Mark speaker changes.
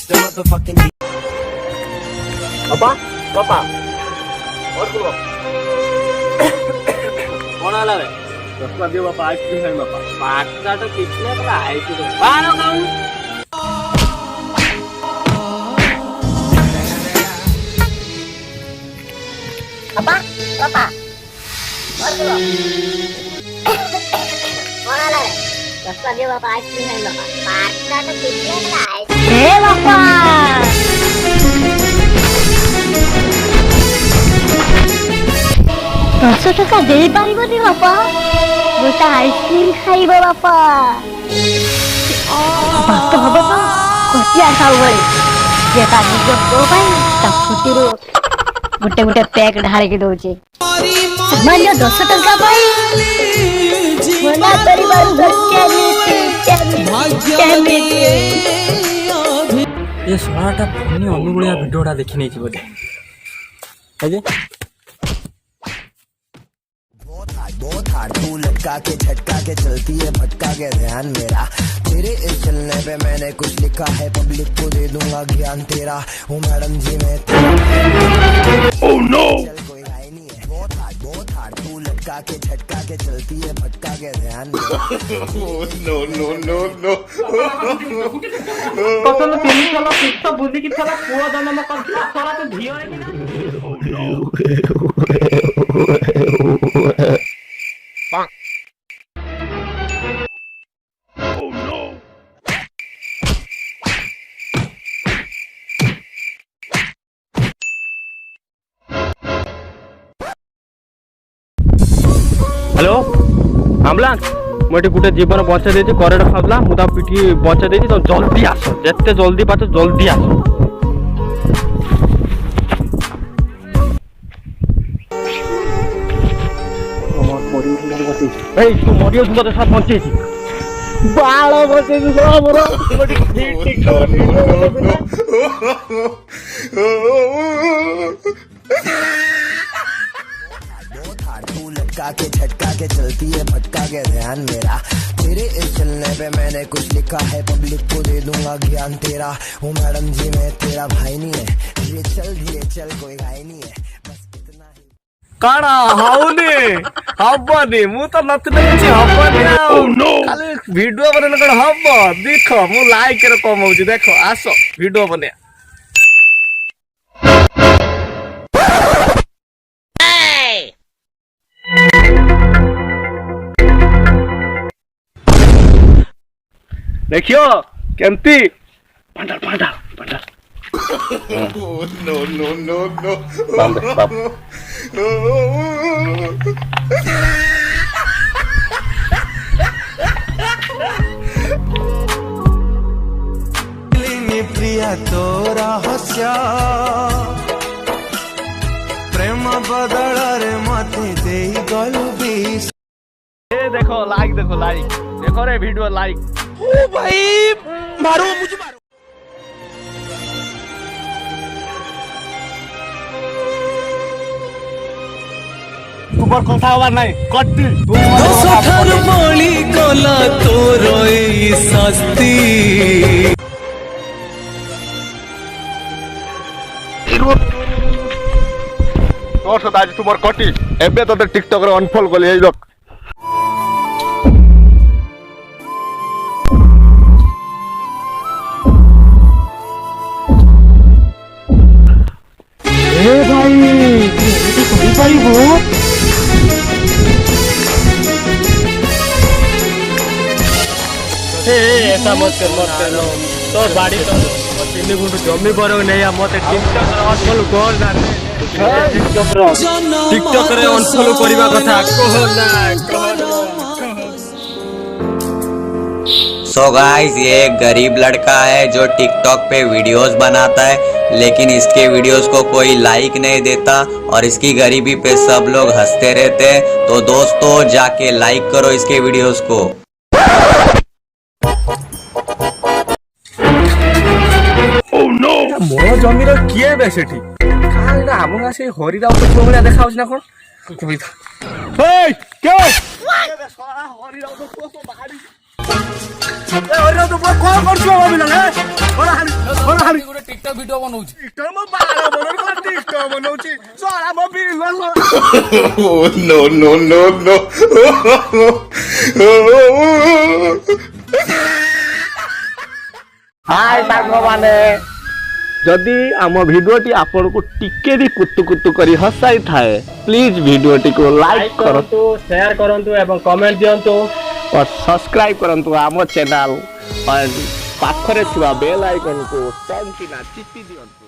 Speaker 1: the motherfucking beat.
Speaker 2: Papa, papa. और बोलो। कौन आला रे? रखवा दियो पापा आइसक्रीम खाई पापा। पार्टा तो कितने का आइसक्रीम? बाहर खाऊं।
Speaker 3: पापा पापा और बोलो कौन आला रे रखवा दियो पापा आइसक्रीम खाई पापा पार्टा तो कितने का आइसक्रीम हे पापा दस टका दे पारिबनी बापा गोटा आइसक्रीम खाइब बापा बात हब तो कटिया खाऊ भाई जे ता निज को भाई ता फुटीरो गोटे गोटे पैक ढाल के दउचे सामान्य 10 टका भाई मना परिवार केमिति
Speaker 2: ये सोनाटा फनी अनुगुलिया वीडियोटा देखि नै छी बोले है
Speaker 1: बहुत हार्ड तू लटका के झटका के चलती है भटका के ध्यान मेरा तेरे इस चलने पे मैंने कुछ लिखा है पब्लिक को दे दूंगा ज्ञान तेरा हूँ मैडम जी मैं oh, no! चल कोई गाय नहीं है बहुत हार्ड तू लटका के झटका के चलती है भटका के ध्यान मेरा
Speaker 4: no no no no
Speaker 2: कतन तीन चला पिट्टा बुद्धि की चला पूरा जन्म कर सारा तो धियो है हेलो आम्बलांस मोटे गुटे जीवन बचा देछि करेट खाबला मुदा पिठी बचा देछि तो जल्दी आसो जत्ते जल्दी पातो जल्दी आसो ए तू मरियो सुंदर साथ बंचे छी बालो बचे छी मोर मोटी ठीक
Speaker 1: तू लटका के झटका के चलती है भटका के ध्यान मेरा तेरे इस चलने पे मैंने कुछ लिखा है पब्लिक को दे दूंगा ज्ञान तेरा हूँ मैडम जी मैं तेरा भाई नहीं है धीरे चल कोई घाई नहीं है बस इतना ही
Speaker 2: काड़ा हाउनी हब्बनी मु तो नथले छी हब्बनी खाली वीडियो बने कण हब्ब देखो मु लाइक रे कम होउची देखो आसो वीडियो बने देखियो केमती pandal pandal pandal
Speaker 4: no no no no
Speaker 2: बाप बाप
Speaker 1: प्रिया तोरा हस्या प्रेम बदल रे मते देई गलु बीस
Speaker 2: ए देखो देखो रे वीडियो लाइक ओ भाई मारो मुझे मारो तुमर কথা হবার নাই কট্টি তুই
Speaker 5: দশটার বলি গলা তোর এই শাস্তি
Speaker 2: তোর সাথে আজ তোমার কটি এবে তোদের টিকটক রে অনফল করলি এই লোক এ ভাই তুই কই পারিব ए ऐसा मत कर तो बाड़ी तो तीन गुंड जमी बरो नहीं मत टिकटक रे अनफॉलो कर ना टिकटक रे अनफॉलो करबा कथा कह ना
Speaker 6: सो गाइस ये एक गरीब लड़का है जो टिकटॉक पे वीडियोस बनाता है लेकिन इसके वीडियोस को कोई लाइक नहीं देता और इसकी गरीबी पे सब लोग हंसते रहते हैं। तो दोस्तों जाके लाइक करो इसके वीडियोस को।
Speaker 2: ओह नो मोर जमीर किए बे सेठी काला हमगा से हरिराव तो कोमला देखाउछ ना कोन ए के बे सारा हरिराव तो कोसो बाहरी ए हरिराव तो कोन करछो अभी लगे बड़ा हाली ଭିଡିଓ ବନଉଛି
Speaker 7: ମୋ ବାଳ ବନଉଛି ଟିକଟକ୍ ବନଉଛି ଶଳା ମୋ ବିଲ
Speaker 4: Oh no no no no.
Speaker 7: हाय साଙ୍ଗमाने जदि आम भिडियोटी आपको टिके भी कुतु करी हसाई थाए प्लीज भिडियोटी को लाइक करंतु शेयर करंतु एवं कमेंट दियंतु और सब्सक्राइब करंतु आम चैनल और पाखरे थिबा बेल आइकन को टन किना चिपी दियंतु।